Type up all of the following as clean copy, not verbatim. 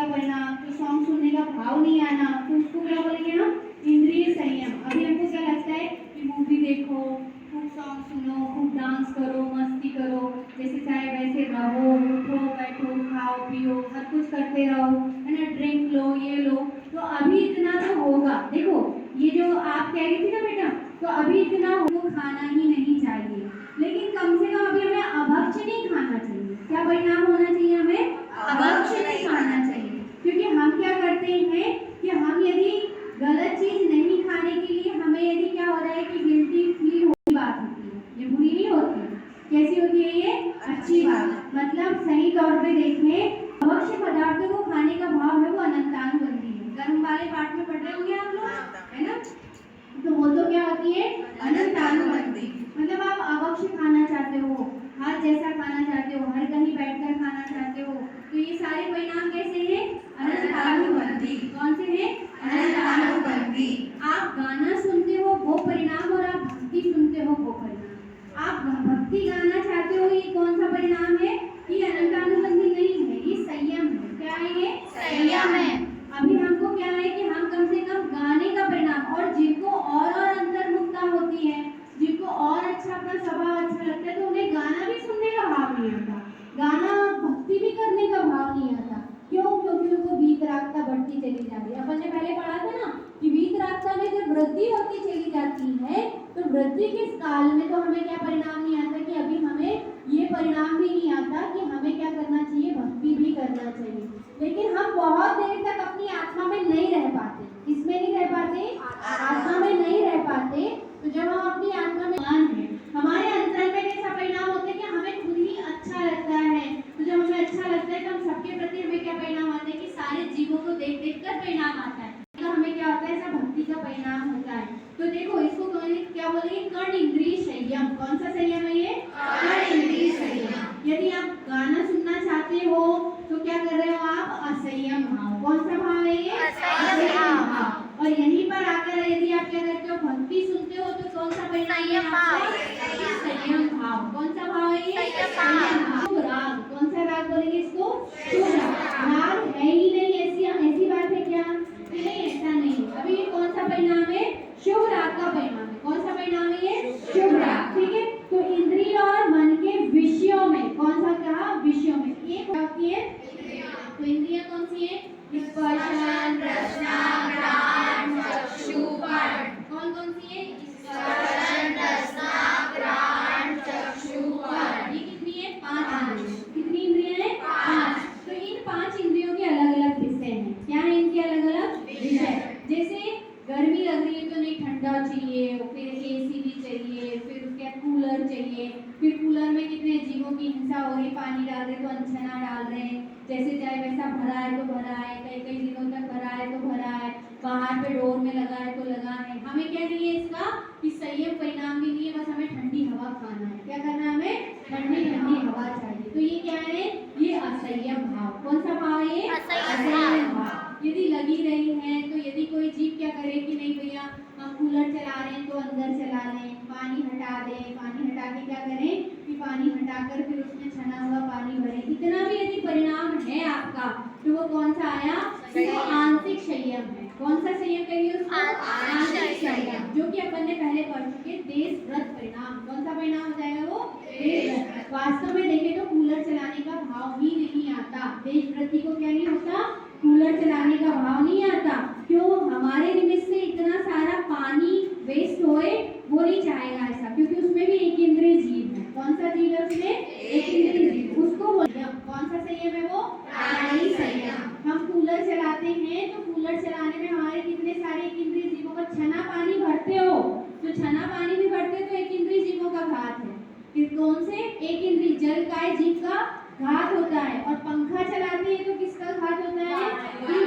का परिणाम, तो सॉन्ग सुनने का भाव नहीं आना, तो उसको क्या बोलेंगे हम? इंद्रिय संयम। अभी हमको क्या लगता है कि मूवी देखो, खूब सॉन्ग सुनो, खूब डांस करो, मस्ती करो, जैसे चाहे वैसे रहो, उठो बैठो, खाओ पियो, हर कुछ करते रहो, है ना, ड्रिंक लो, ये लो, तो अभी इतना तो होगा। देखो ये जो आप कह रही थी ना बेटा, तो अभी इतना हमको खाना ही नहीं चाहिए, लेकिन कम से कम अभी हमें अभक्ष्य नहीं खाना चाहिए। क्या परिणाम होना चाहिए? हमें अभक्ष्य नहीं खाना चाहिए, क्योंकि हम क्या करते हैं कि हम यदि गलत चीज नहीं खाने के लिए हमें यदि क्या हो रहा है कि गिल्टी फील होती बात होती है, ये बुरी नहीं होती है। कैसी होती है ये? अच्छी बात। मतलब सही तौर पे देखें, अभक्ष्य पदार्थों को खाने का भाव है वो अनंतानुबंधी है। गर्म वाले पाठ में पढ़ रहे होंगे आप लोग, है ना? तो वो तो क्या होती है? अनंतानुबंधी। मतलब आप अभक्ष्य खाना चाहते हो, हाथ जैसा खाना चाहते हो, हर कहीं बैठकर खाना चाहते हो, तो ये सारे परिणाम कैसे हैं? अनंतानुबंधी। कौन से हैं? अनंतानुबंधी। आप गाना सुनते हो वो परिणाम, और आप भक्ति सुनते हो वो परिणाम। आप भक्ति गाना चाहते हो, ये कौन सा परिणाम है? ये अनंतानुबंधी नहीं है, ये संयम है। क्या है ये? संयम है। अभी हमको क्या है कि हम कम से कम गाने का परिणाम, और जिनको और अंतर्मुखता होती है, जिनको और अच्छा अपना स्वभाव अच्छा लगता है, तो उन्हें गाना भी सुनने का भाव नहीं आता, गाना भक्ति भी करने का भाव नहीं आता। क्यों? क्योंकि उनको वीतरागता बढ़ती चली जा रही है। अपन ने पहले पढ़ा था ना कि वीतरागता में जब वृद्धि होती चली जाती है, तो वृद्धि के काल में तो हमें क्या परिणाम नहीं आता कि अभी हमें ये परिणाम भी नहीं आता कि हमें क्या करना चाहिए? भक्ति भी करना चाहिए। लेकिन हम बहुत देर तक अपनी आत्मा में नहीं रह पाते। किसमें नहीं रह पाते? आत्मा में नहीं रह पाते। तो जब हम अपनी आत्मा में है, हमारे अंतर में कैसा परिणाम होता है कि हमें खुद ही अच्छा लगता है। तो जब हमें अच्छा लगता है तो हम सबके प्रति हमें क्या परिणाम आते हैं कि सारे जीवों को देख देख कर परिणाम आता है, तो हमें क्या होता है? ऐसा भक्ति का परिणाम होता है। तो देखो इसको क्या बोलेंगे? कर्ण इंद्रिय संयम। कौन सा संयम है ये? कर्ण इंद्रिय संयम। यदि आप गाना सुनना चाहते हो तो क्या कर रहे हो आप? असंयम भाव। कौन सा भाव है ये? असंयम भाव। और यहीं पर आकर यदि आप क्या करते हो? भक्ति सुनते हो, तो कौन सा परिणाम है? संयम भाव। कौन सा भाव है ये? संयम भाव। राग। कौन सा राग बोलेंगे इसको? शुभ राग। राग है ही नहीं, ऐसी बात है क्या? नहीं, ऐसा नहीं। अभी ये कौन सा परिणाम है? शुभ राग का परिणाम है। कौन सा परिणाम है ये? शुभ राग। ठीक है, तो इंद्रिय और मन के विषयों में कौन सा? कहा विषयों में एक होती है। तो इंद्रियां कौन सी है? स्पर्शन, रसना, घ्राण, चक्षु, कर्ण। कौन कौन सी है? स्पर्शन, रसना, घ्राण, चक्षु, कर्ण। ये कितनी है? 5 इंद्रियां। कितनी इंद्रियां हैं? 5। तो इन 5 इंद्रियों के अलग अलग विषय हैं। क्या है इनके अलग अलग विषय? जैसे गर्मी लग रही है तो नहीं ठंडा चाहिए, फिर एसी भी चाहिए, फिर उसके कूलर चाहिए, फिर कूलर में कितने जीवों की हिंसा हो रही, पानी डाल रहे तो अनछना डाल रहे हैं, जैसे चाहे वैसा भरा है तो भरा है, कई कई दिनों तक भरा है तो भरा है, बाहर पे डोर में लगा है तो लगा है। हमें क्या नहीं है इसका कि संयम परिणाम भी नहीं है, बस हमें ठंडी हवा खाना है। क्या करना है? हमें ठंडी ठंडी हवा चाहिए। तो ये क्या है? ये असंयम भाव। कौन सा भाव है ये? असंयम भाव। यदि लगी रही है तो यदि कोई जीव क्या करे कि नहीं भैया हम कूलर चला रहे हैं तो अंदर चला लें, पानी हटा दें, पानी हटा के क्या करें कि पानी हटाकर फिर उसमें छना हुआ पानी भरें, इतना भी यदि परिणाम है आपका, तो वो कौन सा आया? तो आंशिक संयम है। कौन सा संयम कहिए उसको? आंशिक संयम, जो कि अपन ने पहले पढ़ चुके देशव्रत परिणाम। कौन सा परिणाम हो जाएगा वो? देशव्रत। वास्तव में देखें तो कूलर चलाने का भाव ही नहीं आता। देशव्रती को क्या नहीं होता? कूलर चलाने का भाव नहीं आता। क्यों? हमारे निमित्त से इतना सारा पानी वेस्ट होए वो नहीं चाहेगा ऐसा, क्योंकि उसमें भी एक इंद्रिय जीव है। कौन सा जीव है उसमें? एक इंद्रिय जीव। उसको कौन सा संयम है वो? प्राणी संयम। हम कूलर चलाते हैं तो कूलर चलाने में हमारे कितने सारे एक इंद्रिय जीवों का छना पानी भरते हो, तो छना पानी भी भरते तो एक इंद्रिय जीवों का घात है। फिर कौन से? एक इंद्रिय जल का जीव का घात होता है। और पंखा चलाते हैं तो किसका घात होता है?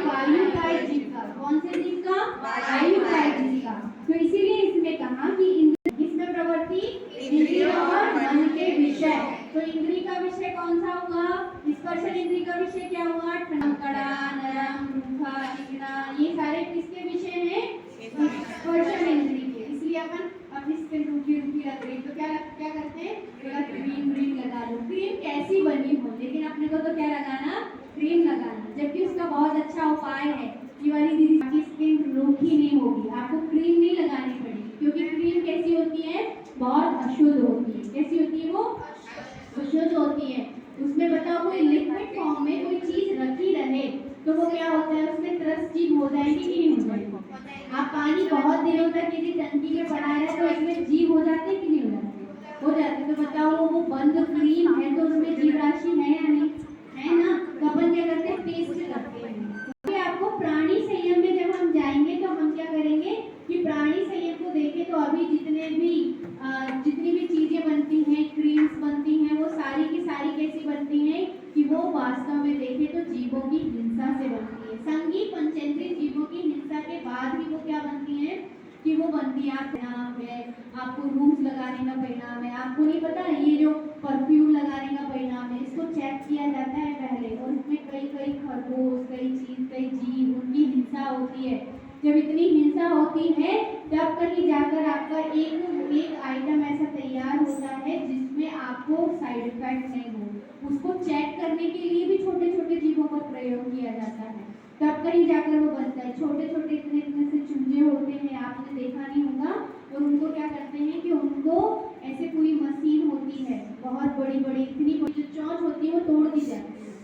वायु का जीव का। कौन से जीव का? वायु का जीव का। तो इसीलिए इसमें कहा कि इसमें प्रवृत्ति इंद्रिय और मन के विषय। तो इंद्रिय का विषय कौन सा होगा? स्पर्शन इंद्रिय का विषय क्या होगा? कड़ा, नरम, रूखा, चिकना, ये सारे किसके विषय हैं? स्पर्शन इंद्रिय के। इसलिए अपन अपनी स्किन रूखी रूखी लग रही तो क्या करते हैं? क्रीम लगा लो। क्रीम कैसी बनी हो, लेकिन अपने को तो क्या लगाना? क्रीम लगाना। जबकि उसका बहुत अच्छा उपाय है। ये वाली दीदी आपकी स्किन रूखी नहीं होगी, आपको क्रीम नहीं लगानी पड़ेगी, क्योंकि क्रीम कैसी होती है, बहुत अशुद्ध होती है। कैसी होती है वो, अशुद्ध होती है। उसमें बताओ कोई लिक्विड फॉर्म में कोई चीज रखी रहे तो वो क्या होता है, उसमें त्रस्त जीव हो जाएगी कि नहीं हो जाएगी। आप पानी बहुत दिनों तक यदि टंकी में पड़ा है तो इसमें जीव हो जाते कि नहीं हो जाते, हो जाते। तो बताओ वो बंद क्रीम है तो उसमें जीव राशि है या नहीं, है ना। तो अपन क्या करते हैं, पेस्ट करते हैं। तो आपको प्राणी संयम में जब हम जाएंगे तो हम क्या करेंगे कि प्राणी संयम को देखें तो अभी जितनी भी चीजें बनती हैं, क्रीम्स बनती हैं, वो सारी की सारी कैसी बनती हैं कि वो वास्तव में देखें तो जीवों की हिंसा से बनती है। संघी पंचेंद्रिय जीवों की हिंसा के बाद ही वो क्या बनती है कि वो बनती है। परिणाम है, आपको रूज लगाने का परिणाम है। आपको नहीं पता ये जो परफ्यूम लगाने का परिणाम है, इसको चेक किया जाता है पहले, और उसमें कई खरगोश, कई जीव, उनकी हिंसा होती है। जब इतनी हिंसा होती है तब कहीं जाकर आपका एक आइटम ऐसा तैयार होता है जिसमें आपको साइड इफेक्ट नहीं हो। उसको चेक करने के लिए भी छोटे छोटे जीवों का प्रयोग किया जाता है, तब कहीं जाकर वो बनता है। छोटे छोटे इतने से चूजे होते हैं, आपने देखा नहीं होगा, और उनको क्या करते हैं कि उनको ऐसे पूरी मशीन होती है बहुत बड़ी बड़ी, इतनी बड़ी जो चोंच होती है वो तोड़ दी जाती है,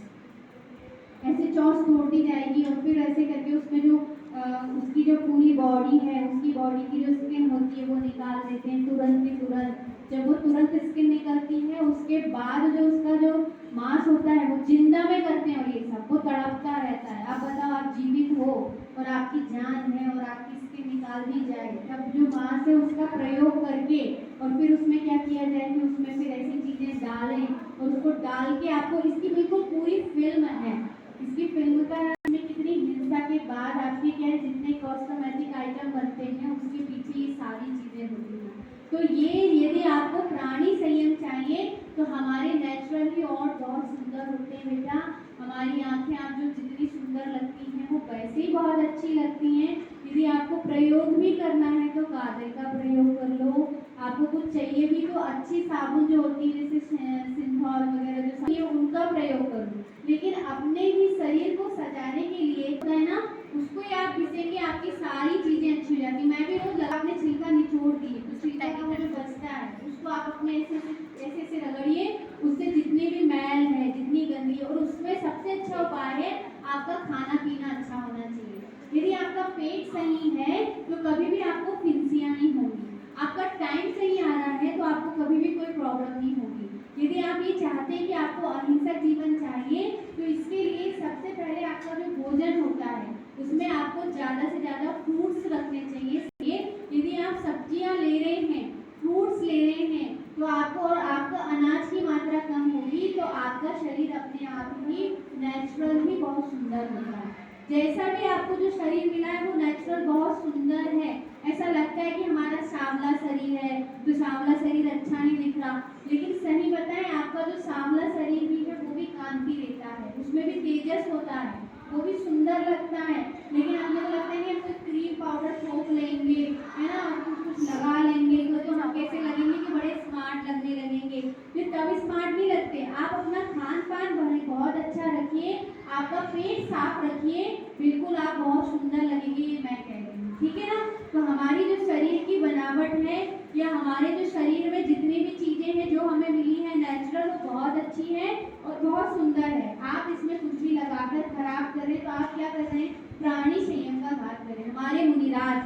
ऐसे चोंच तोड़ दी जाएगी और फिर ऐसे करके उसमें जो उसकी जो पूरी बॉडी है, उसकी बॉडी की जो स्किन होती है वो निकाल देते हैं तुरंत ही तुरंत। जब वो तुरंत स्किन निकलती है उसके बाद जो उसका जो मांस होता है वो जिंदा में करते हैं, और ये सब वो तड़पता रहता है। आप बताओ, आप जीवित हो और आपकी जान है और आपकी स्किन निकाल दी जाए, तब जो मांस है उसका प्रयोग करके और फिर उसमें क्या किया जाए कि उसमें फिर ऐसी चीजें डालें और उसको डाल के आपको इसकी बिल्कुल पूरी फिल्म है, इसकी फिल्म का कितनी हिंसा के बाद आपके क्या है जितने कॉस्मेटिक आइटम बनते हैं उसके पीछे ये सारी चीजें होती हैं। तो ये यदि आपको प्राणी संयम चाहिए तो हमारे नेचुरली और बहुत सुंदर होते हैं बेटा। हमारी आंखें आप जो जितनी सुंदर लगती हैं वो वैसे ही बहुत अच्छी लगती हैं। यदि आपको प्रयोग भी करना है तो काजल का प्रयोग कर लो। आपको कुछ चाहिए भी तो अच्छी साबुन जो होती है जैसे सिंथॉल वगैरह जो चाहिए उनका प्रयोग करो। लेकिन अपने ही शरीर को सजाने के लिए है ना, उसको ही आप घिसेंगे आपकी सारी चीजें अच्छी हो जाती। मैं भी रोज अपने छिलका निचोड़ दिए तो छिलका का वो जो बचता है उसको आप अपने ऐसे रगड़िए, उससे जितनी भी मैल है, जितनी गंदी है, और उसमें सबसे अच्छा उपाय है आपका खाना पीना अच्छा होना चाहिए। यदि आपका पेट सही है तो कभी भी आपको फिंसियाँ नहीं होगी, आपका टाइम सही आ रहा है तो आपको कभी भी कोई प्रॉब्लम नहीं होगी। यदि आप ये चाहते हैं कि आपको अहिंसक जीवन चाहिए तो इसके लिए सबसे पहले आपका जो भोजन होता है उसमें आपको ज़्यादा से ज़्यादा फ्रूट्स रखने चाहिए। यदि आप सब्जियां ले रहे हैं, फ्रूट्स ले रहे हैं तो आपको, और आपका अनाज की मात्रा कम होगी तो आपका शरीर अपने आप ही नेचुरल ही बहुत सुंदर होता है। जैसा भी आपको जो शरीर मिला है वो नेचुरल बहुत सुंदर है। ऐसा लगता है कि हमारा सांवला शरीर है तो सांवला शरीर अच्छा नहीं दिख रहा, लेकिन सही बताएं आपका जो सांवला शरीर भी है वो भी कांति देता है, उसमें भी तेजस होता है, वो भी सुंदर लगता है। लेकिन हमें तो लगता है कि हम कोई क्रीम पाउडर थोप लेंगे है ना, कुछ लगा लेंगे तो हम कैसे लगेंगे कि बड़े स्मार्ट लगने लगेंगे, फिर तभी स्मार्ट नहीं लगते। आप अपना खान पान बहुत अच्छा रखिए, आपका पेट साफ रखिए, बिल्कुल आप बहुत सुंदर लगेंगे, ये मैं कह रही हूँ, ठीक है ना। तो हमारी जो शरीर की बनावट है या हमारे जो शरीर में जितनी भी चीजें हैं जो हमें मिली है नेचुरल, वो बहुत अच्छी है और बहुत सुंदर है। आप इसमें कुछ भी लगाकर खराब करें तो आप क्या कर रहे हैं, प्राणी संयम का घात करें। हमारे मुनिराज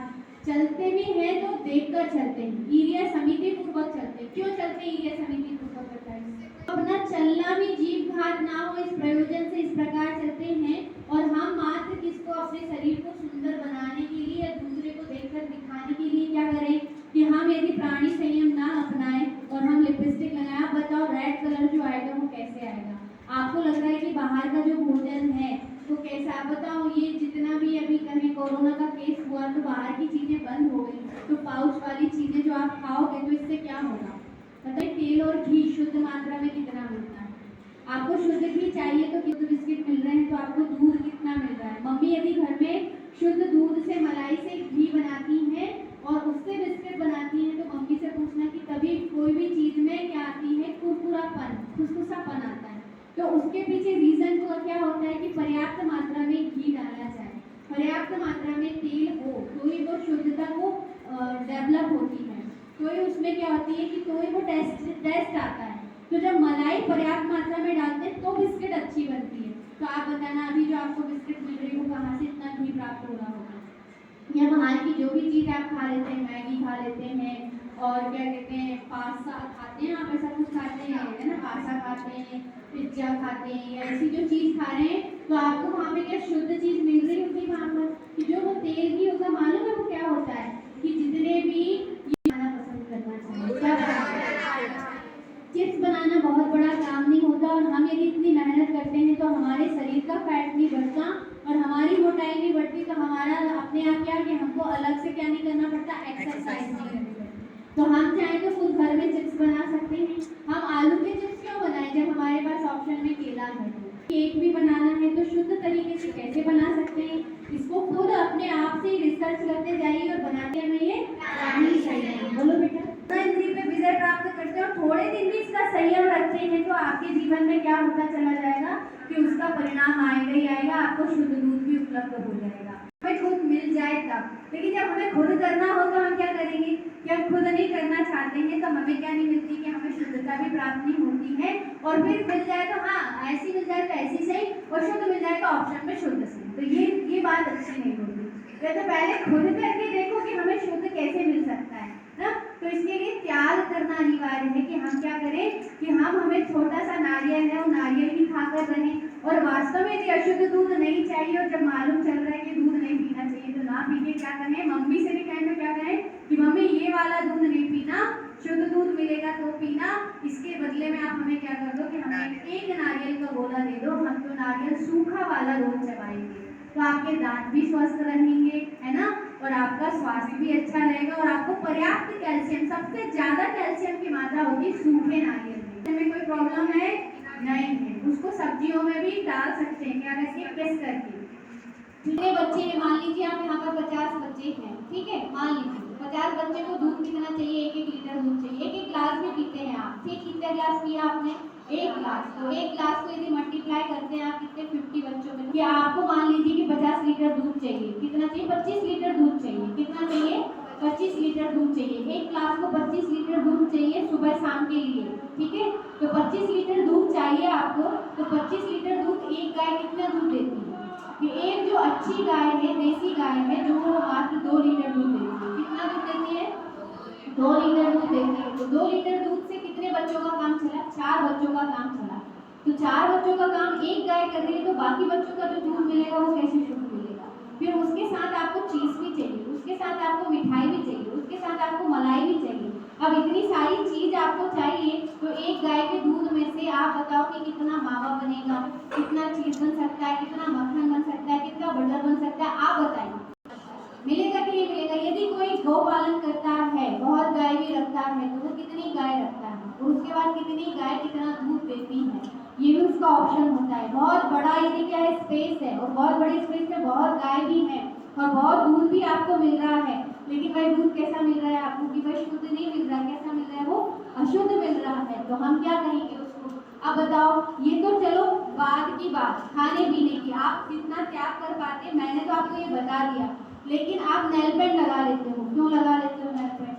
चलते भी हैं तो देखकर चलते हैं, ईर्ष्या समिति पूर्वक चलते हैं। क्यों चलते हैं ईर्ष्या समिति पूर्वक? बताइए। अपना चलना भी जीव घात ना हो इस प्रयोजन से इस प्रकार चलते हैं, और हम मात्र किसको, अपने शरीर को सुंदर बनाने के लिए या दूसरे को देखकर दिखाने के लिए क्या करें कि हम यदि प्राणी संयम ना अपनाएं और हम लिपस्टिक लगाएं। आप बताओ रेड कलर जो आएगा वो कैसे आएगा? आपको लग रहा है कि बाहर का जो भोजन है वो कैसा? आप बताओ, ये जितना भी अभी कहीं कोरोना का केस हुआ तो बाहर की चीजें बंद हो गई, तो पाउच वाली चीजें जो आप खाओगे तो इससे क्या होगा? बताइए, तेल और घी शुद्ध मात्रा में कितना मिलता है? आपको शुद्ध घी चाहिए तो शुद्ध बिस्किट मिल रहे हैं, तो आपको दूध कितना मिल रहा है? मम्मी यदि घर में शुद्ध दूध से मलाई से घी बनाती हैं और उससे बिस्किट बनाती हैं तो मम्मी से पूछना कि तभी कोई भी चीज में क्या आती है, कुरकुरापन, खुसखुसापन आता है। तो उसके पीछे रीजन तो क्या होता है कि पर्याप्त मात्रा जाती है कि तो ही वो टेस्ट आता है। तो जब मलाई पर्याप्त मात्रा में डालते हैं तो बिस्किट अच्छी बनती है। तो आप बताना अभी जो आपको बिस्किट मिल रही है वो कहाँ से इतना घी प्राप्त हो रहा होगा? या बाहर की जो भी चीज़ आप खा लेते हैं, मैगी खा लेते हैं और क्या कहते हैं पास्ता खाते हैं, आप ऐसा कुछ खाते हैं है ना, पास्ता खाते हैं, पिज्जा खाते हैं, या ऐसी जो चीज़ खा रहे हैं तो आपको वहाँ पे क्या शुद्ध चीज़ मिल रही होगी वहाँ पर कि जो वो तेल भी होगा। मालूम है वो क्या होता है कि जितने भी ये खाना पसंद करना चाहिए, क्या चिप्स बनाना बहुत बड़ा काम नहीं होता, और हम यदि इतनी मेहनत करते हैं तो हमारे शरीर का फैट नहीं बढ़ता और हमारी मोटाई नहीं बढ़ती। तो हमारा अपने आप क्या कि हमको अलग से क्या नहीं करना पड़ता, एक्सरसाइज नहीं करनी पड़ती। तो हम चाहें तो खुद घर में चिप्स बना सकते हैं। हम आलू के चिप्स क्यों बनाएं जब हमारे पास ऑप्शन में केला है? केक भी बनाना है तो शुद्ध तरीके से कैसे बना सकते हैं, इसको खुद अपने आप से रिसर्च करते जाइए और बनाते में ये आनी चाहिए। बोलो बेटा, इंद्रिय पे विजय प्राप्त करते हो, थोड़े दिन भी इसका संयम रखते हैं तो आपके जीवन में क्या होता चला जाएगा कि उसका परिणाम आएगा ही आएगा, आपको शुद्ध दूध भी उपलब्ध हो जाएगा। हमें खुद मिल जाए तब, लेकिन जब हमें खुद करना हो तो हम क्या करेंगे कि हम खुद नहीं करना चाहते हैं तो हमें क्या नहीं मिलती कि हमें शुद्धता भी प्राप्त नहीं होती है। और फिर मिल जाए तो हाँ ऐसी मिल जाए तो ऐसी सही, और शुद्ध मिल जाए तो ऑप्शन में शुद्ध सही। तो ये बात अच्छी नहीं होती। तो पहले खुद करके देखो कि हमें शुद्ध कैसे मिल सकता है ना। तो इसके लिए त्याग करना अनिवार्य है कि हम क्या करें कि हमें छोटा सा नारियल है वो नारियल ही खाकर रहें, और वास्तव में यदि अशुद्ध दूध नहीं चाहिए और जब मालूम चल रहा है कि दूध नहीं पीना चाहिए तो ना पी के क्या करें, मम्मी से भी कहें तो क्या करें कि मम्मी ये वाला दूध नहीं पीना, शुद्ध दूध मिलेगा तो पीना, इसके बदले में आप हमें क्या कर दो कि हमें एक नारियल का गोला दे दो, हम तो नारियल सूखा वाला रोज चबाएंगे तो आपके दांत भी स्वस्थ रहेंगे, है ना, और आपका स्वास्थ्य भी अच्छा रहेगा, और आपको पर्याप्त कैल्शियम, सबसे ज्यादा कैल्शियम की मात्रा होगी सूखे नारियल में। कोई प्रॉब्लम है नहीं है, उसको सब्जियों में भी डाल सकते हैं, क्या करके प्रेस करके। कितने बच्चे हैं, मान लीजिए आप यहाँ पर 50 बच्चे हैं, ठीक है, मान लीजिए 50 बच्चे को दूध कितना चाहिए, 1-1 लीटर दूध चाहिए, 1-1 गिलास में पीते हैं आप, ठीक, कितने गिलास पिया आपने, 1 गिलास। तो 1 गिलास को यदि मल्टीप्लाई करते हैं आप कितने 50 बच्चों में, कि आपको मान लीजिए कि 50 लीटर दूध चाहिए, कितना चाहिए, 25 लीटर दूध चाहिए, कितना चाहिए, 25 लीटर दूध चाहिए। 1 गिलास को 25 लीटर दूध चाहिए सुबह शाम के लिए, ठीक है। तो 25 लीटर दूध चाहिए आपको, तो 25 लीटर दूध एक गाय कितना दूध देती है, कि एक जो अच्छी गाय है, देसी गाय है, जो वो मात्र 2 लीटर दूध देती है, कितना दूध देती है, 2 लीटर दूध देती है। तो 2 लीटर दूध से कितने बच्चों का काम चला, 4 बच्चों का काम चला। तो 4 बच्चों का काम एक गाय कर रही है, तो बाकी बच्चों का जो दूध मिलेगा वो कैसे शुद्ध मिलेगा। फिर उसके साथ आपको चीज भी चाहिए, उसके साथ आपको मिठाई भी चाहिए, उसके साथ आपको मलाई भी चाहिए। अब इतनी सारी चीज आपको चाहिए, तो एक गाय के दूध में से आप बताओ कि कितना मावा बनेगा, कितना चीज बन सकता है, कितना मक्खन बन सकता है, कितना बटर बन सकता है, आप बताइए, मिलेगा कि नहीं मिलेगा। यदि कोई गौ पालन करता है, बहुत गाय भी रखता है, तो वो कितनी गाय रखता है और उसके बाद कितनी गाय कितना दूध देती है, ये भी उसका ऑप्शन होता है। बहुत बड़ा यदि क्या है स्पेस है, और बहुत बड़ी स्पेस में बहुत गाय भी है और बहुत दूध भी आपको मिल रहा है, लेकिन भाई दूध कैसा मिल रहा है आपको कि भाई शुद्ध नहीं मिल रहा, कैसा मिल रहा है, वो अशुद्ध मिल रहा है। तो हम क्या कहेंगे उसको, अब बताओ, ये तो चलो बाद की बात, खाने पीने की आप कितना त्याग कर पाते, मैंने तो आपको ये बता दिया। लेकिन आप नेल पेंट लगा लेते हो, क्यों लगा लेते हो नेल पेंट,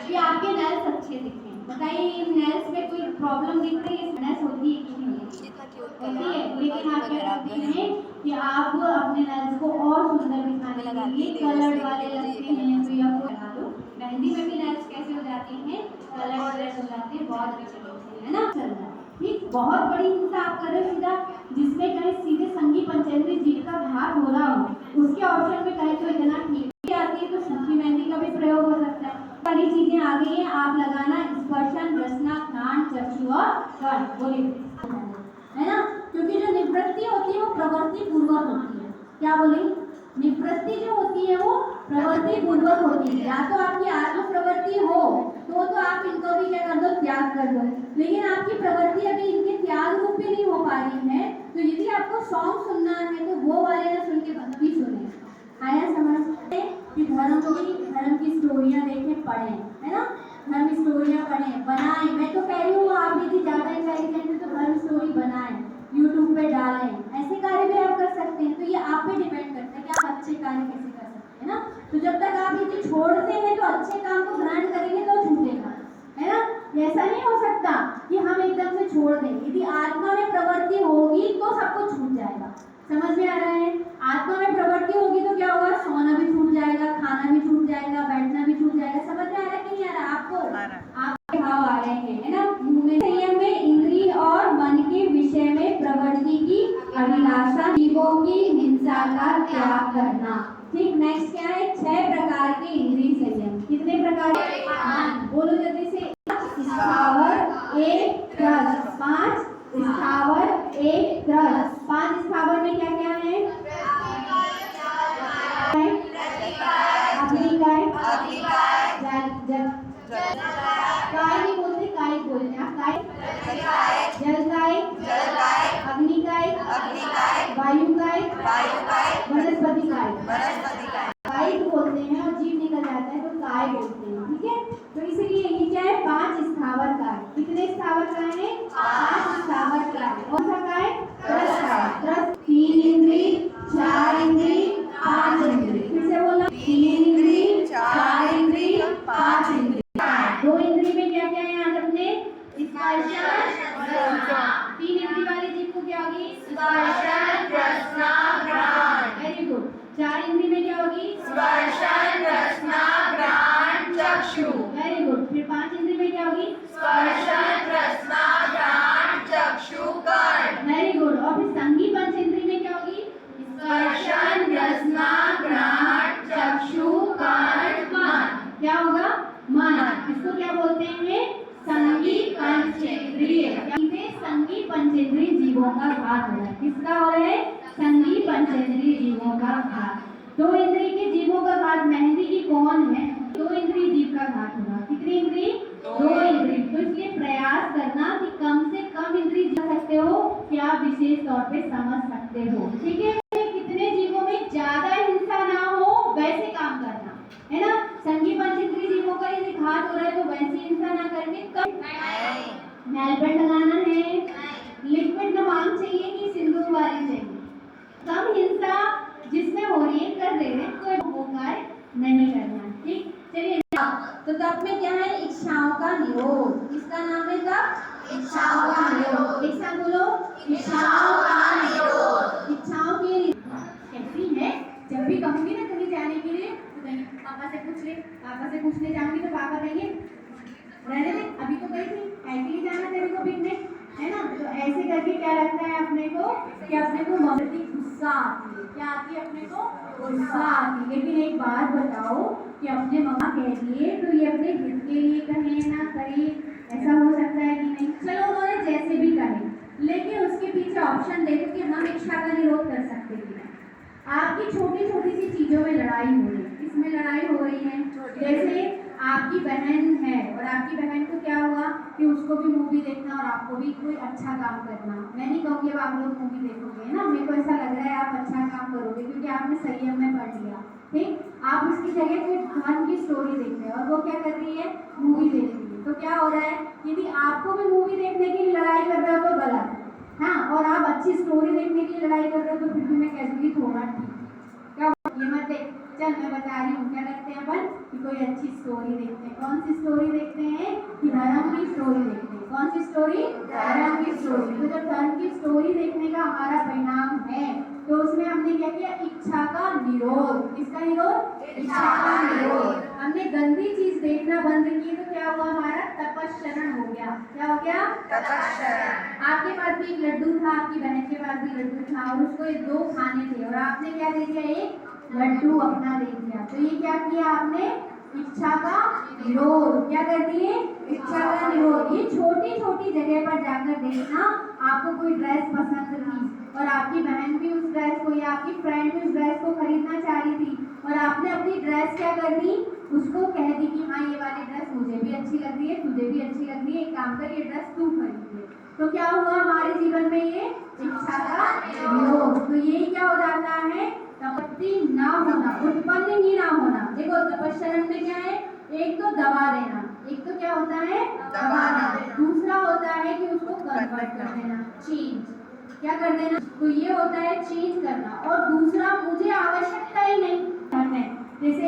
कि आपके नेल्स अच्छे दिखें। बताइए इन नेल्स में कोई प्रॉब्लम दिख रही है, नेल्स होती है कि नहीं होती है, लेकिन आप क्या करते हैं कि आप अपने नेल्स को और सुंदर दिखाने के लिए कलर वाले लगते हैं, तो या कोई लगा लो। मेहंदी में भी नेल्स कैसे हो जाती हैं, कलर हो जाते हैं, बहुत अच्छे लगते हैं ना, चल रहा है ठीक। बहुत बड़ी हिंसा आप कर रहे हो सीधा, जिसमें कहीं सीधे संगी पंचेंद्री जीव का घात हो रहा हो, उसके ऑप्शन में कहीं तो इतना ठीक आती है, तो सूखी मेहंदी का भी प्रयोग हो सकता है। सारी चीजें आ गई हैं, आप लगाना स्पर्शन, रचना, घ्राण, चक्षु और कर्ण, बोलिए, है ना, क्योंकि जो निवृत्ति होती है वो प्रवृत्ति पूर्वक होती है। क्या बोले, निवृत्ति जो होती है वो प्रवृत्ति पूर्वक होती है। या तो आपकी आत्म प्रवृत्ति हो तो आप इनको भी क्या कर दो, त्याग कर दो, लेकिन आपकी प्रवृत्ति अभी इनके त्याग रूप में नहीं हो पा रही है। तो यदि आपको सॉन्ग सुनना है तो वो वाले ना सुन के भक्ति सुने। आया समझ कि धर्म की स्टोरियाँ देखें, पढ़ें, है ना, धर्म स्टोरियाँ पढ़ें, बनाएं। मैं तो कह रही हूँ आप यदि ज़्यादा इंटेलिजेंट है तो धर्म स्टोरी बनाएं, यूट्यूब पे डालें, ऐसे कार्य भी आप कर सकते हैं। तो ये आप पे डिपेंड करता है कि आप अच्छे कार्य कैसे कर सकते हैं ना। तो जब तक आप ये चीज छोड़ते हैं तो अच्छे काम को ग्रहण करेंगे तो छूटेगा, है ना। ऐसा नहीं हो सकता कि हम एकदम से छोड़ दें। यदि आत्मा में प्रवृत्ति होगी तो सब कुछ छूट जाएगा। समझ में आ रहा है? आत्मा में प्रवृत्ति होगी तो क्या होगा? सोना भी छूट जाएगा, खाना भी छूट जाएगा, बैठना भी छूट जाएगा। समझ में आ रहा है कि नहीं आ रहा आपको? आपके भाव आ रहे हैं, है ना। मुंह में संयम में इंद्रिय और मन के विषय में प्रवृत्ति की अभिलाषा, जीवों की हिंसा का त्याग करना। ठीक, नेक्स्ट क्या है? 6 प्रकार के इंद्रिय संयम। कितने प्रकार के? बोलो जल्दी से। स्थावर, एक रस। 5 स्थावर, एक रस। 5 स्थावर में क्या क्या है? अग्निकाय, काय नहीं बोलते, काय बोलते हैं। काय, जलकाय, अग्निकाय, वायुकाय, वनस्पतिकाय। काय बोलते हैं और जीव निकल जाता है तो काय बोलते हैं। ठीक है, तो इसलिए ये क्या है? 5 स्थावर काय। कितने स्थावर काय है? 5 स्थावर काय। कौन सा काय? रस काय। रस 3 इंद्रिय, 4 इंद्रिय, 5 इंद्रिय। फिर से बोला, 3 इंद्रिय, 4 इंद्रिय, 5 इंद्रिय। 2 इंद्रिय में क्या क्या है? आज अपने स्पर्शन, रसना। 3 इंद्रिय वाले जीव को क्या होगी? स्पर्शन, रसना, घ्राण। Very good. 4 इंद्रिय में क्या होगी? स्पर्शन, रसना, घ्राण, चक्षु। Very good. फिर 5 इंद्रिय में क्या होगी? स्पर्शन, रसना, घ्राण, चक्षु, कर्ण। Very good. और फिर संगी पंच इंद्रिय में क्या होगी? स्पर्शन, रसना, घ्राण, चक्षु, कर्ण, मन। क्या होगा? मन। इसको क्या बोलते हैं? संगी पंचेंद्रिय। संगी पंचेंद्रिय जीवों का घात हो रहा है। किसका हो रहा है? संगी पंचेंद्रिय जीवों का घात। 2 इंद्रिय के जीवों का घात मेहंदी की कौन है? 2 इंद्रिय जीव का घात होगा। कितनी इंद्रिय? 2 इंद्रिय। तो इसलिए प्रयास करना कि कम से कम इंद्रिय जा सकते हो क्या विशेष तौर पे समझ सकते हो। ठीक है, कितने जीवों में ज्यादा हिंसा ना हो वैसे काम करना, है ना। संगी पंचेंद्रिय जीवों का यदि घात हो रहा है तो वैसी हिंसा ना करके कम नेल पेंट लगाना है, लिक्विड नमक चाहिए कि सिंदूर वाली चाहिए, कम हिंसा जिसमें हो रही है कर रहे हैं, कोई वो कार्य नहीं करना। ठीक, चलिए। तो तप में क्या है? इच्छाओं का निरोध। किसका नाम है तप? इच्छाओं का निरोध। एक साथ बोलो, इच्छाओं का निरोध। इच्छाओं के कैसी है? जब भी कहूंगी ना कहीं जाने के लिए तो कहीं पापा से पूछ ले, पापा से पूछने जाऊंगी तो पापा कहेंगे रहने दे, अभी तो गई थी, ऐसे ही जाना तेरे को पिकनिक, है ना। तो ऐसे करके क्या लगता है अपने को कि अपने को ममती गुस्सा आती है। क्या आती है? अपने को गुस्सा आती है। लेकिन एक बात बताओ कि अपने मम्मा कह दिए तो ये अपने हित के लिए कहे ना कहे, ऐसा हो सकता है कि नहीं? चलो उन्होंने जैसे भी कहे, लेकिन उसके पीछे ऑप्शन देखो कि हम इच्छा का निरोध कर सकते हैं। आपकी छोटी छोटी सी चीजों में लड़ाई हो रही है, इसमें लड़ाई हो रही है। जैसे आपकी बहन है और आपकी बहन को क्या हुआ कि उसको भी मूवी देखना और आपको भी कोई अच्छा काम करना। मैं नहीं कहूँगी अब आप लोग मूवी देखोगे, है ना। मेरे को ऐसा लग रहा है आप अच्छा काम करोगे क्योंकि आपने संयम में पढ़ लिया। ठीक, आप उसकी जगह कोई धर्म की स्टोरी देख रहे हो और वो क्या कर रही है? मूवी देख रही है। तो क्या हो रहा है? यदि आपको भी मूवी देखने के लिए लड़ाई कर रहे हो तो गलत, हाँ, और आप अच्छी स्टोरी देखने की लड़ाई कर रहे हो तो फिर भी मैं कहूँगी थोड़ा ठीक। क्या ये मत देख, चल मैं बता रही हूँ क्या करते हैं अपन कि कोई अच्छी स्टोरी देखते हैं। कौन सी स्टोरी देखते हैं? कि धर्म की स्टोरी देखते हैं। कौन सी स्टोरी? धर्म की स्टोरी। तो जब धर्म की स्टोरी देखने का हमारा परिणाम है तो उसमें हमने क्या किया? इच्छा का निरोध। किसका निरोध? इच्छा का निरोध। हमने गंदी चीज देखना बंद की तो क्या हुआ? हमारा तपश्चरण हो गया। क्या हो गया? तपश्चरण। आपके पास भी एक लड्डू था, आपकी बहन के पास भी लड्डू था और उसको 2 खाने थे और आपने क्या दे दिया? एक लड्डू अपना दे दिया। तो ये क्या किया आपने? इच्छा का निरोध। क्या कर दिए? इच्छा का निरोध। ये छोटी छोटी जगह पर जाकर देखना, आपको कोई ड्रेस पसंद थी और आपकी बहन भी उस ड्रेस को या आपकी फ्रेंड भी उस ड्रेस को खरीदना चाह रही थी और आपने अपनी ड्रेस क्या कर दी? उसको कह दी कि हाँ ये वाली ड्रेस मुझे भी अच्छी लग रही है, तुझे भी अच्छी लग रही है, एक काम कर ये ड्रेस तू खरीद ले। तो क्या हुआ हमारे जीवन में? ये इच्छा का निरोध। तो यही क्या हो जाता है? तपस्वी ना होना, उत्पन्न ही ना होना। देखो तपश्चरण में क्या है? एक तो दबा देना, एक तो क्या होता है? दबाना। दूसरा होता है कि उसको कन्वर्ट कर देना, चेंज। क्या कर देना? तो ये होता है चेंज करना। और दूसरा मुझे आवश्यकता ही नहीं है। जैसे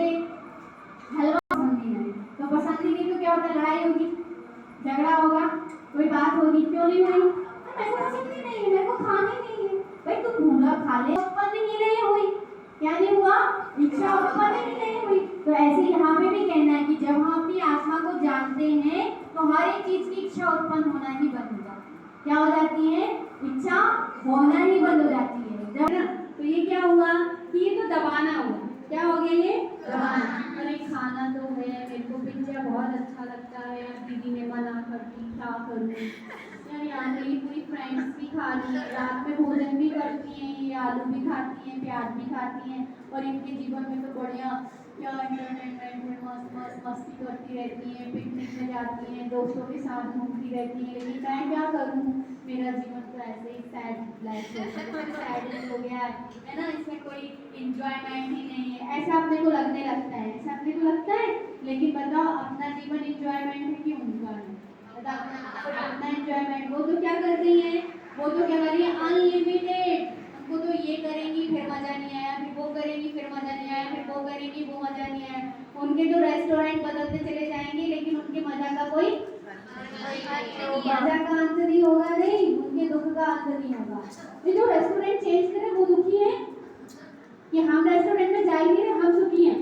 बात होगी, क्यों नहीं हुई? मेरे को पसंद ही नहीं है, मेरे को खाना ही नहीं है। भाई तू पूरा खा ले, उत्पन्न ही नहीं हुई। क्या नहीं हुआ? इच्छा उत्पन्न ही नहीं हुई। तो ऐसे यहाँ पे भी कहना है कि जब हम अपनी आत्मा को जानते हैं तो हर एक चीज की इच्छा उत्पन्न होना ही बंद हो जाती है। क्या हो जाती है? इच्छा होना ही बंद हो जाती है। जब तो ये क्या हुआ कि ये तो दबाना हुआ। क्या हो गया? ये दबाना। अरे खाना तो है, मेरे को पिज्जा बहुत अच्छा लगता है, दीदी ने मना कर दी, क्या करूँ यार? यहाँ मेरी पूरी फ्रेंड्स भी खा रही है, रात में भोजन भी करती हैं, ये आलू भी खाती हैं, प्याज भी खाती हैं, और इनके जीवन में तो बढ़िया क्या एंटरटेनमेंट में मस्त मस्त मस्ती करती रहती हैं, पिकनिक में जाती हैं, दोस्तों के साथ घूमती रहती हैं। लेकिन मैं क्या करूँ? मेरा जीवन तो ऐसे ही सैड लाइफ सैड हो गया है ना, इसमें कोई इंजॉयमेंट ही नहीं है, ऐसा अपने को लगने लगता है। ऐसा अपने को लगता है। लेकिन बताओ अपना जीवन इंजॉयमेंट है कि उनका है? अपना एंजॉयमेंट। वो तो क्या कर रही है? वो तो क्या कर रही है? अनलिमिटेड। उनको तो ये करेंगी फिर मजा नहीं आया, फिर वो करेंगी फिर मजा नहीं आया, फिर वो करेंगी वो मजा नहीं आया। उनके तो रेस्टोरेंट बदलते चले जाएंगे, लेकिन उनके मजा का कोई मजा का अंत नहीं होगा, नहीं उनके दुख का अंत नहीं होगा। ये जो रेस्टोरेंट चेंज करे वो दुखी है कि हम रेस्टोरेंट में जा ही नहीं रहे, हम सुखी हैं।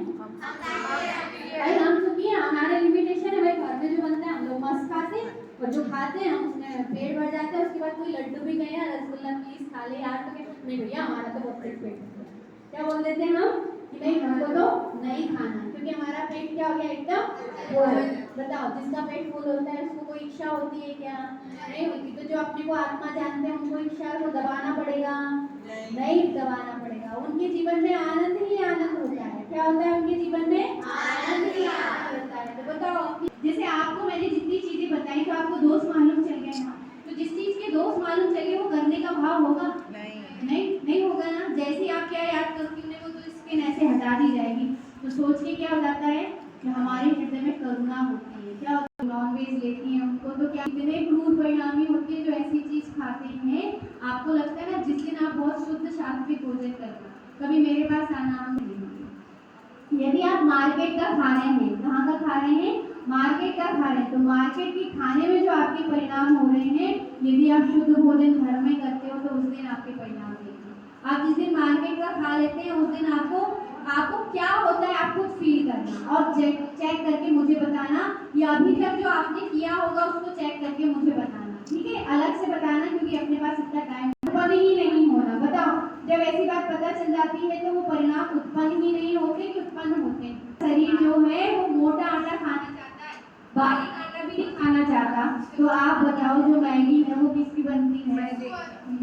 भाई हम सुखी हैं, हमारे लिमिटेशन है। भाई घर में जो बनता है हम लोग मस्त खाते हैं, और जो खाते हैं हम उसमें पेट भर जाता है। उसके बाद कोई लड्डू भी गया, रसगुल्ला प्लीज खा ले यार, तो नहीं भैया हमारा तो बहुत पेट है। क्या बोल देते हैं हम कि नहीं हमको तो नहीं खाना, क्योंकि हमारा पेट क्या हो गया? एकदम फुल। बताओ जिसका पेट फुल होता है उसको कोई इच्छा होती है क्या? नहीं होती। तो जो अपने को आत्मा जानते हैं उनको इच्छा को दबाना पड़ेगा? नहीं दबाना पड़ेगा। उनके जीवन में आनंद ही आनंद होता है। क्या होता है उनके जीवन में? आनंद ही आनंद होता है। तो बताओ, जैसे आपको मैंने जितनी चीजें बताई तो आपको दोष मालूम चल गए ना, तो जिस चीज के दोष मालूम चले वो करने का भाव होगा? नहीं होगा ना। जैसे आप क्या याद करती हूँ वो तो स्किन ऐसे हटा दी जाएगी, तो सोच के क्या हो जाता है कि हमारे हृदय में करुणा होती है। क्या होता है? नॉनवेज लेती हैं उनको तो क्या इतने क्रूर परिणामी होते हैं जो ऐसी चीज खाते हैं। आपको लगता है ना जिस दिन आप बहुत शुद्ध सात्विक भोजन करते, कभी मेरे पास आना नहीं। यदि आप मार्केट का खा रहे हैं, कहाँ का खा रहे हैं? मार्केट का खा रहे हैं, तो मार्केट के खाने में जो आपके परिणाम हो रहे हैं, यदि आप शुद्ध भोजन घर में करते हो तो उस दिन आपके परिणाम देंगे। आप जिस दिन मार्केट का खा लेते हैं उस दिन आपको क्या होता है आप खुद फील करना और चेक करके मुझे बताना, या अभी तक जो आपने किया होगा उसको चेक करके मुझे बताना। ठीक है? अलग से बताना, क्योंकि अपने पास इतना टाइम उत्पन्न ही नहीं होना। बताओ जब ऐसी बात पता चल जाती है तो वो परिणाम उत्पन्न ही नहीं होते कि उत्पन्न होते हैं। शरीर जो है वो मोटा आटा खाना चाहता है, बारीक आटा भी नहीं खाना चाहता। तो आप बताओ जो मैगी है वो किसकी बनती है?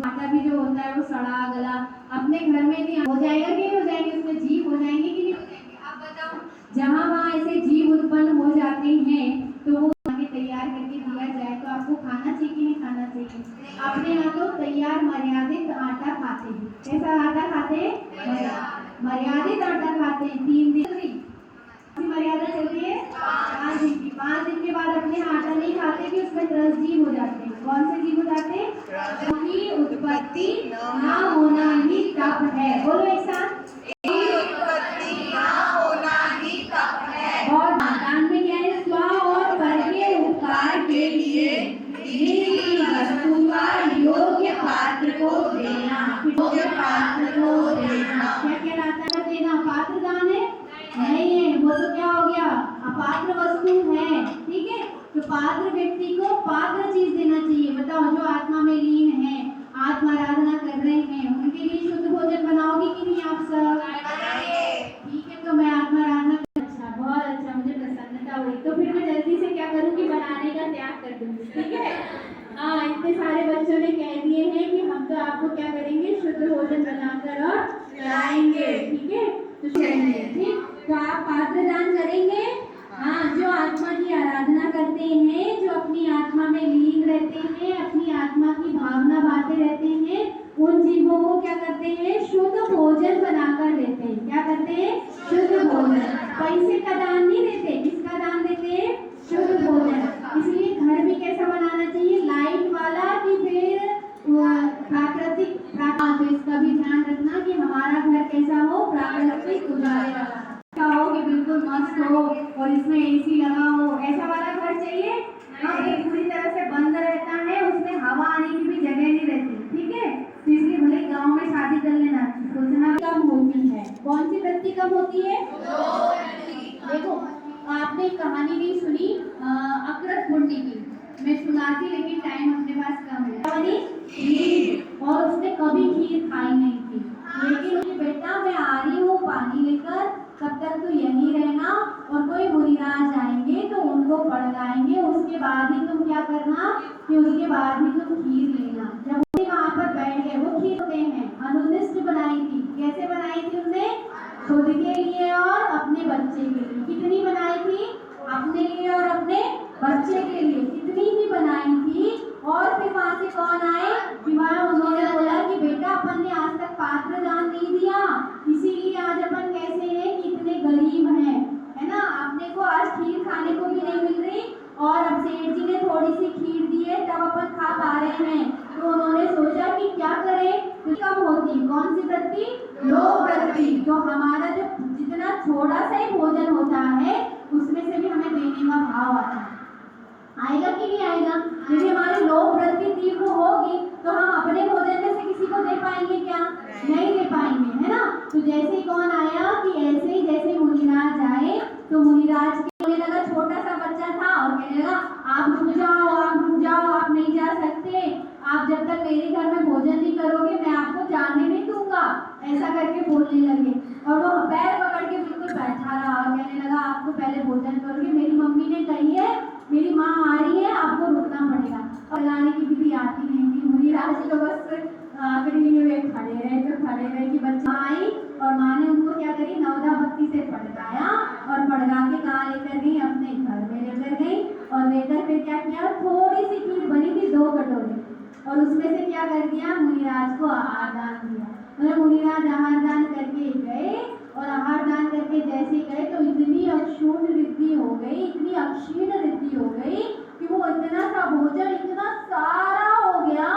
आटा भी जो होता है वो सड़ा गला अपने घर में नहीं हो जाएगा कि नहीं हो जाएंगे? उसमें जीव हो जाएंगे कि नहीं हो जाएंगे? आप बताओ। जहाँ वहाँ ऐसे जीव उत्पन्न हो जाते हैं तो वो तैयार करके दिया जाए तो आपको खाना चाहिए कि नहीं खाना चाहिए? अपने यहाँ तो तैयार मर्यादित आटा खाते हैं। कैसा आटा खाते हैं? मर्यादित आटा खाते हैं। 3 दिन मर्यादा चलती है 5 दिन की। 5 दिन के बाद अपने आटा नहीं खाते कि उसमें 10 जीव हो जाते हैं। कौन से जीव हो जाते हैं? की उत्पत्ति ना होना ही तप है। बोलो एक साथ, उत्पत्ति ना होना ही तप है। और दान में क्या है? स्व और पर के उपकार के लिए वस्तु का योग्य पात्र को देना। योग्य पात्र को देना क्या कहलाता है? देना। पात्र दान है नहीं है, वो तो क्या हो गया? अपात्र वस्तु है। ठीक है? तो पात्र व्यक्ति को पात्र चीज देना चाहिए। बताओ जो आत्मा में लीन है, आत्मा आराधना कर रहे हैं, उनके लिए शुद्ध भोजन बनाओगे कि नहीं आप सब? ठीक है, तो मैं आत्मा आराधना। अच्छा, बहुत अच्छा, मुझे प्रसन्नता हुई। तो फिर मैं जल्दी से क्या करूँगी? बनाने का त्याग कर दूंगी। ठीक है? हाँ, इतने सारे बच्चों ने कह दिए हैं कि हम तो आपको क्या करेंगे? शुद्ध भोजन बनाकर और खिलाएंगे। ठीक है? तो करेंगे। ठीक, तो आप पात्र दान करेंगे। हाँ, जो आत्मा की आराधना करते हैं, जो अपनी आत्मा में लीन रहते हैं, अपनी आत्मा की भावना बांधे रहते हैं, उन जीवों को क्या करते हैं? शुद्ध भोजन बनाकर देते हैं। क्या करते हैं? शुद्ध भोजन। पैसे का दान नहीं देते। किसका दान देते हैं? शुद्ध भोजन। इसलिए घर भी कैसा बनाना चाहिए? लाइट वाला कि फिर प्राकृतिक? तो इसका भी ध्यान रखना कि हमारा घर कैसा हो? प्राकृतिक उजाले वाला हो, कि बिल्कुल मस्त हो और इसमें एसी लगा हो। ऐसा वाला घर चाहिए? हाँ, ये पूरी तरह से बंद रहता है हवा आने की भी जगह नहीं रहती, ठीक है। तो इसलिए भले गांव में शादी कर लेना, सोचना कम होती है। कौन सी वृत्ति कम होती है? देखो, आपने एक कहानी नहीं सुनी अकरत मुंडी की? मैं सुनाती, लेकिन टाइम अपने पास कम है। बनी खीर, और उसने कभी खीर खाई नहीं थी, लेकिन उसने बेटा मैं आ रही हूँ पानी लेकर, तब तक तो यहीं रहना, और कोई मुनिराज आएंगे तो उनको पढ़ाएंगे, उसके बाद ही तुम क्या करना कि उसके बाद ही तुम खीर लेना। जब वो वहाँ पर बैठ गए, वो खीर होते हैं अनुदिष्ट बनाई थी। कैसे बनाई थी उसने? खुद के लिए और अपने बच्चे के लिए। कितनी बनाई थी? अपने लिए और अपने बच्चे के लिए कितनी ही बनाई थी। और फिर वहाँ से कौन आए कि वहाँ उन्होंने बोला कि बेटा अपन ने आज तक पात्र दान नहीं दिया, इसीलिए आज अपन कैसे हैं, कितने गरीब हैं, है ना। आपने को आज खीर खाने को भी नहीं मिल रही, और अब सेठ जी ने थोड़ी सी खीर दी है तब अपन खा पा रहे हैं। तो उन्होंने सोचा कि क्या करें, तो कम होती कौन सी वृत्ति? लोभ वृत्ति। तो हमारा जो जितना थोड़ा सा ही भोजन होता है उसमें से भी हमें देने का भाव आता है, आएगा कि नहीं आएगा? यदि हमारी लोभ वृत्ति तीव्र होगी तो हम अपने भोजन में से किसी को दे पाएंगे क्या? नहीं दे पाएंगे, है ना। तो जैसे कौन आया कि ऐसे ही जैसे मुनिराज आए, तो मुनिराज के बोलने लगा, छोटा सा बच्चा था और कहने लगा आप रुक जाओ, आप रुक जाओ, आप नहीं जा सकते, आप जब तक मेरे घर में भोजन नहीं करोगे मैं आपको जाने नहीं दूंगा, ऐसा करके बोलने लगे। और वो पैर पकड़ के बिल्कुल बैठा रहा और कहने लगा आपको पहले भोजन करोगे, मेरी मम्मी ने कही है, मेरी माँ आ रही है, आपको रुकना पड़ेगा। और लाने की विधि आती नहीं थी, मुनिराज तो बस आखिरी में खड़े रहे कि बच्चा आई, और माँ ने उनको क्या करी, नवदा भक्ति से पढ़ाया, और पढ़ा के कहाँ लेकर गई, अपने घर में लेकर गई, और लेकर फिर क्या किया, थोड़ी सी खीर बनी थी 2 कटोरे, और उसमें से क्या कर दिया, मुनिराज को आहार दान दिया। मतलब मुनिराज आहार दान करके गए, और आहार दान करके जैसे गए तो इतनी अक्षुण रिद्धि हो गई, इतनी अक्षीण रिद्धि हो गई कि वो इतना सा भोजन इतना सारा हो गया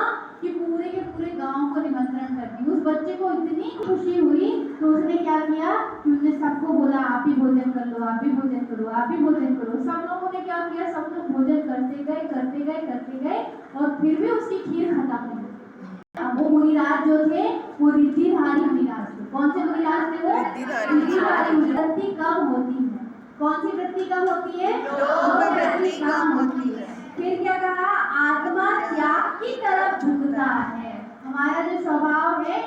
कि पूरे के पूरे गांव को निमंत्रण कर दी। उस बच्चे को इतनी खुशी हुई तो उसने क्या किया कि उसने सबको बोला आप भी भोजन कर लो, आप भी भोजन करो, आप भी भोजन करो। सब लोगों ने क्या किया, सब लोग भोजन करते गए और फिर भी उसकी खीर खत्म नहीं। अब वो मुनिराज जो थे वो रिद्धिधारी मुनिराज थे। कौन से मुनिराज थे वो? रिद्धिधारी। वृत्ति कम होती है। कौन सी वृत्ति कम होती है? लोभ वृत्ति कम होती है। फिर क्या कहा, आत्मा त्याग की तरफ झुकता है। हमारा जो स्वभाव है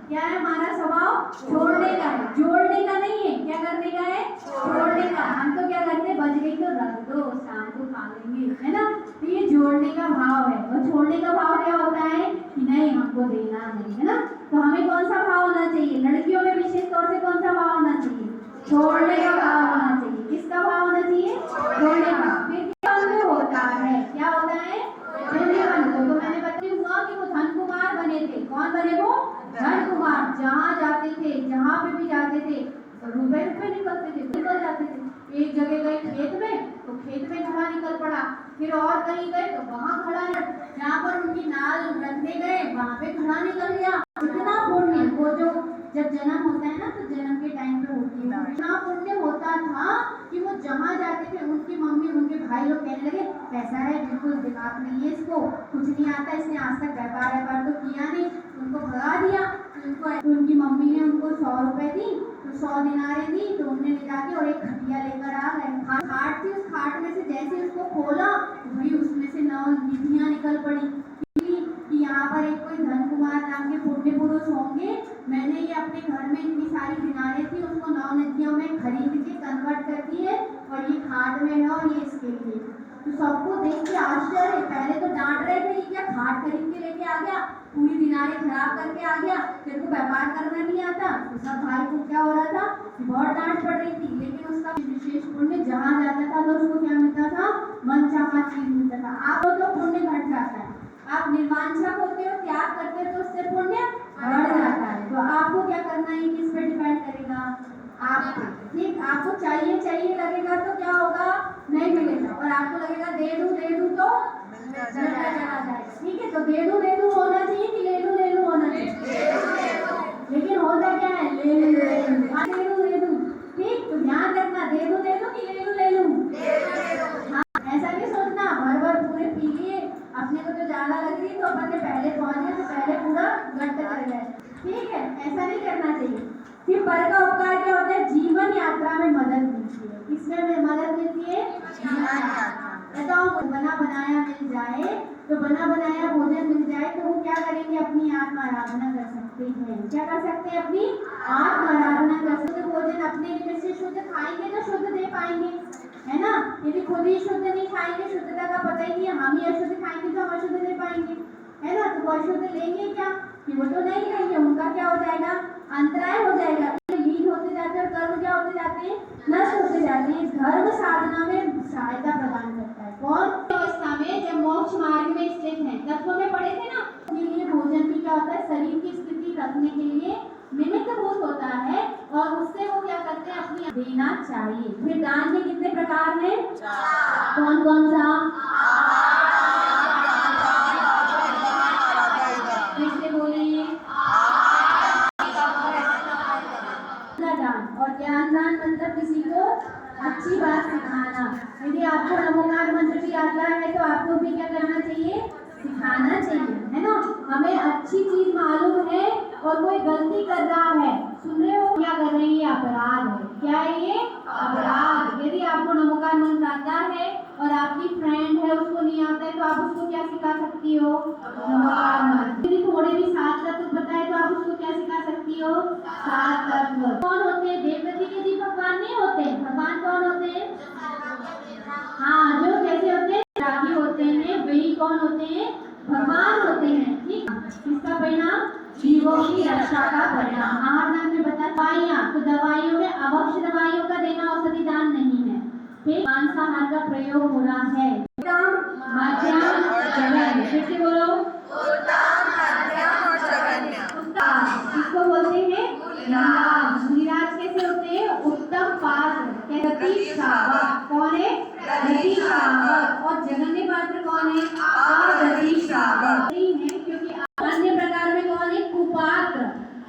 क्या है, हमारा स्वभाव छोड़ने का है, जोड़ने का नहीं है। क्या करने का है? छोड़ने का। हम तो क्या करते हैं, बच गई तो रख दो, शाम को खा लेंगे, है ना। तो ये जोड़ने का भाव है। और छोड़ने का भाव क्या होता है कि नहीं हमको देना नहीं, है ना। तो हमें कौन सा भाव होना चाहिए, लड़कियों में विशेष तौर से कौन सा भाव होना चाहिए? छोड़ने का भाव होना चाहिए। किसका भाव होना चाहिए? छोड़ने का। फिर क्या होता है, क्या होता है? तो मैंने बताया हुआ कि वो धन कुमार बने थे। कौन बने वो? धन कुमार। जहाँ जाते थे, जहाँ पे भी जाते थे, रुपए निकलते थे, निकल जाते थे। एक जगह गए खेत में तो खेत में घड़ा निकल पड़ा, फिर और कहीं गए तो वहाँ घड़ा, जहाँ पर उनकी नाल रखने गए वहाँ पे घड़ा निकल गया। इतना पुण्य, वो जो जब जन्म होता है ना तो जन्म के टाइम पे होती है, इतना पुण्य होता था कि वो जहाँ जाते थे उनकी मम्मी उनके भाई लोग कहने लगे कैसा है, बिल्कुल दिमाग नहीं है इसको, कुछ नहीं आता, इसने आज तक व्यापार तो किया नहीं, उनको भगा दिया। तो उनकी मम्मी ने उनको 100 रुपए दी, तो 100 दिनारें दी, तो उन्हें ले जाके और एक खटिया लेकर आ गए। खाट थी, उस खाट में से जैसे उसको खोला तो भाई उसमें से 9 निधियां निकल पड़ी कि यहाँ पर एक कोई धन कुमार नाम के पुण्य पुरुष होंगे, मैंने ये अपने घर में इतनी सारी दिनारें थी उसको 9 निधियों में खरीद के कन्वर्ट कर दी है, और ये खाट में है और ये इसके लिए। तो सबको देख के आश्चर्य, पहले तो डांट रहे थे कि क्या खाट खरीद के लेके आ गया, पूरी दिनारें खराब करके आ गया, तेरे को व्यापार करना नहीं आता। तो सब भाई को क्या हो रहा था कि बहुत डांट पड़ रही थी, लेकिन उसका विशेष पुण्य जहाँ जाता था तो उसको क्या मिलता था, मनचाहा चीज मिलता था। आप तो पुण्य घट जाता है, आप निर्वांछक होते हो, त्याग करते हो तो उससे पुण्य बढ़ जाता है। तो आपको क्या करना है, किस पे डिपेंड करेगा, आप ठीक, आपको चाहिए लगेगा तो क्या होगा, नहीं मिलेगा, और आपको लगेगा दे दूं तो चला जाएगा। ठीक है, तो दे दूं होना चाहिए कि ले लूं होना चाहिए? लेकिन होता क्या है, ले दूं। ठीक, तो ध्यान रखना, दे दूं कि ले लूं। हाँ, ऐसा नहीं सोचना भर पूरे पी लिए, अपने को तो ज्यादा लग रही तो बताओ, बना बनाया मिल जाए तो बना बनाया भोजन मिल जाए तो वो क्या करेंगे, अपनी आत्म आराधना कर सकते हैं। क्या कर सकते हैं, अपनी आत्म आराधना कर सकते हैं। भोजन अपने लिए से शुद्ध खाएंगे तो शुद्ध दे पाएंगे, है ना। यदि खुद ही शुद्ध नहीं खाएंगे, शुद्धता का पता ही नहीं है, हम ही अशुद्ध खाएंगे तो हम अशुद्ध दे पाएंगे, है ना। तो अशुद्ध लेंगे क्या, कि वो तो नहीं लेंगे, उनका क्या हो जाएगा, अंतराय हो जाएगा, लीन होते जाते हैं और कर्म क्या होते जाते हैं, नष्ट होते जाते हैं। धर्म साधना में सहायता प्रदान करता है। कौन, अवस्था में जब मोक्ष मार्ग में स्थित है, तत्व में पढ़े थे ना। इसके लिए भोजन भी क्या होता है, शरीर की स्थिति रखने के लिए निमित्त भूत होता है, और उससे वो क्या करते हैं, अपनी देना चाहिए। फिर दान के कितने प्रकार हैं, कौन कौन सा, कैसे बोलेंगे, दान। और ज्ञान दान मतलब किसी को अच्छी बात सिखाना। यदि आपको नमोकार मंत्र भी आता है तो आपको भी क्या करना चाहिए, सिखाना चाहिए, है ना। हमें अच्छी चीज मालूम है और कोई गलती कर रहा है, सुन रहे हो, क्या कर रहे हैं, ये अपराध है। क्या है ये, अपराध। यदि आपको नमोकार मंत्र आता है और आपकी फ्रेंड है उसको नहीं आता है तो आप उसको क्या सिखा सकती हो, नमोकार मंत्र। यदि थोड़े भी सात तत्व पता है तो आप उसको क्या सिखा सकती हो, सात तत्व। कौन होते हैं, देवगति के जी भगवान नहीं होते। भगवान कौन होते हैं, हाँ, जो कैसे होते हैं, रागी होते हैं, वही कौन होते हैं, भगवान होते हैं। ठीक, इसका परिणाम जीवों की रक्षा का परिणाम। आहार दान में बता, दवाइयाँ, तो दवाइयों में अवश्य दवाइयों का देना औषधि दान नहीं है। फिर मांसाहार का प्रयोग हो रहा है, मध्यम जघन्य, फिर से बोलो, इसको बोलते हैं मुनिराज। कैसे होते हैं, उत्तम पात्र, रति श्रावक। कौन है, रति श्रावक। और जघन्य पात्र कौन है, अरति श्रावक है, क्योंकि अन्य प्रकार में कौन है, कुपात्र।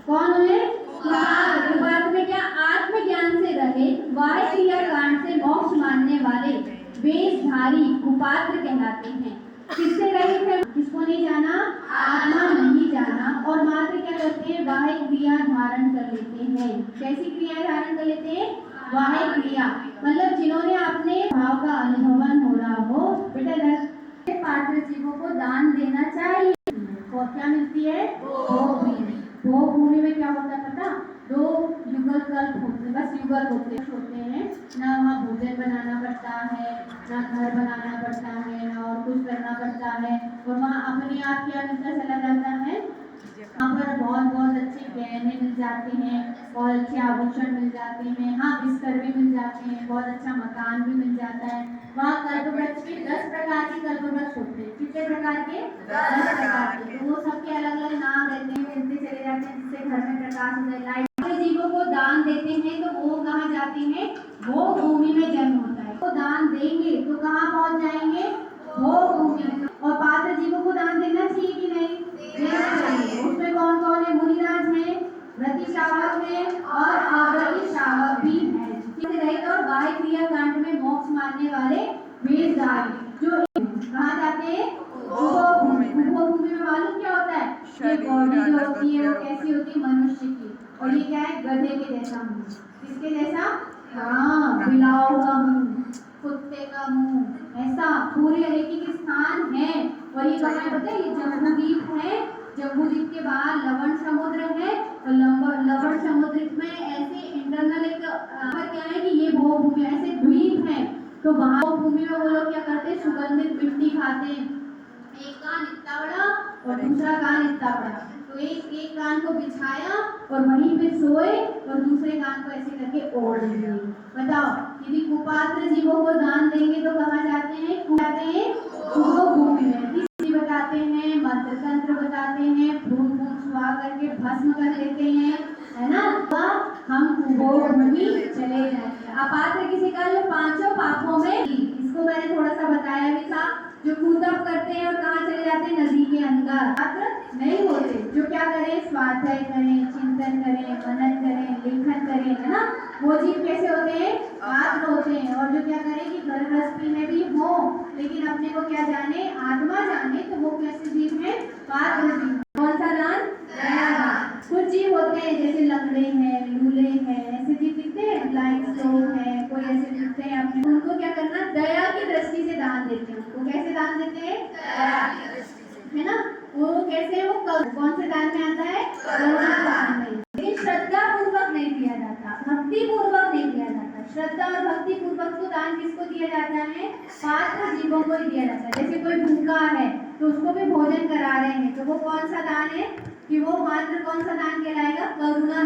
कौन है, कुपात्र। कुपात्र में क्या, आत्मज्ञान से रहे वाय क्रिया कांड से मोक्ष मानने वाले वेशधारी कुपात्र कहलाते हैं। किससे रहित है, किसको नहीं जाना, आत्मा नहीं जाना, और मात्र क्या करते हैं, वाह्य क्रिया धारण कर लेते हैं। कैसी क्रिया धारण कर लेते हैं, वाह्य क्रिया। मतलब जिन्होंने अपने भाव का अनुभवन हो रहा हो, बेटा पात्र जीवों को दान देना चाहिए। और क्या मिलती है, भोग भूमि। भोग भूमि में क्या होता है पता, 2 युगल कल्प होते, बस युगल होते हैं ना। वहाँ भोजन बनाना पड़ता है, ना घर बनाना पड़ता है, ना और कुछ करना पड़ता है, और वहाँ अपने आप क्या मिलता चला जाता है। वहाँ पर बहुत बहुत अच्छे गहने मिल जाते हैं, बहुत अच्छे आभूषण मिल जाते हैं, हाँ बिस्तर भी मिल जाते हैं, बहुत अच्छा मकान भी मिल जाता है। वहाँ कल्पवृक्ष के 10 प्रकार के कल्पवृक्ष होते हैं। कितने प्रकार के, 10 प्रकार के। तो वो सबके अलग अलग नाम रहते हैं, मिलते चले जाते हैं, जिससे घर में प्रकाश हो जाए, लाइट। जीवों को दान देते हैं तो वो कहाँ जाते हैं, भोग भूमि में जन्म होता है। तो दान देंगे तो कहाँ पहुँच जाएंगे, भोग भूमि। और पात्र जीवों को दान देना चाहिए कि नहीं, देना चाहिए। उसमें कौन कौन है, मुनिराज है, रति श्रावक है, और अरति श्रावक भी है। और वाह्य क्रिया कांड में मोक्ष मानने वाले वेशधारी जो कहाँ जाते हैं, भोग भूमि। भोग भूमि में मालूम क्या होता है, ये बॉडी जो होती है वो कैसी होती है, मनुष्य की। और ये क्या है, गधे के जैसा मुंह। किसके जैसा, हाँ, बिलाव का मुंह, कुत्ते का मुंह, ऐसा पूरे एक एक स्थान है। और ये कहाँ है पता है, ये जम्बूद्वीप है। जम्बूद्वीप के बाहर लवण समुद्र है, और लवण समुद्र में ऐसे इंटरनल एक क्या है कि ये भोग भूमि ऐसे द्वीप है। तो वहाँ भूमि में वो लोग क्या करते हैं, सुगंधित मिट्टी खाते हैं। एक कान इतना बड़ा और दूसरा कान इतना बड़ा, तो एक कान को बिछाया और वहीं पे सोए, और दूसरे कान को ऐसे करके ओढ़ लिए। बताओ, यदि कुपात्र जीवों को दान देंगे तो कहाँ जाते हैं, भोग भूमि में। बताते हैं, मंत्र तंत्र बताते हैं, फूल फूल छुआ करके भस्म कर लेते हैं, है ना। हम भोग भूमि चले जाते हैं। अपात्र किसी का जो 5 पापों में, इसको मैंने थोड़ा सा बताया भी था, जो कूदप करते हैं और कहाँ चले जाते हैं, नदी के अंदर। पात्र नहीं होते, जो क्या करें, स्वाध्याय करें, चिंतन करें, मनन करें, लेखन करें, है ना, वो जीव कैसे होते हैं, पात्र होते हैं। और जो क्या करें कि घर गृहस्थी में भी हो लेकिन अपने को क्या जाने, आत्मा जाने, तो वो कैसे जीव है, पात्र जीव। कौन सा दान, दया दान। कुछ जीव होते हैं जैसे लंगड़े हैं, लूले हैं, ऐसे जीव दिखते हैं, लाइक लोग हैं, कोई ऐसे दिखते हैं, अपने उनको क्या करना, दया बोलते हैं उसको, कैसे दान देते हैं? है ना, वो कैसे, वो कौन से दान में आता है? करुणा दान में। लेकिन श्रद्धा पूर्वक नहीं दिया जाता, भक्ति पूर्वक नहीं दिया जाता। श्रद्धा और भक्ति पूर्वक तो दान किसको दिया जाता है? पात्र जीवों को ही दिया जाता है। जैसे कोई भूखा है तो उसको भी भोजन करा रहे हैं, तो वो कौन सा दान है? कि वो मात्र कौन सा दान कहलाएगा? करुणा।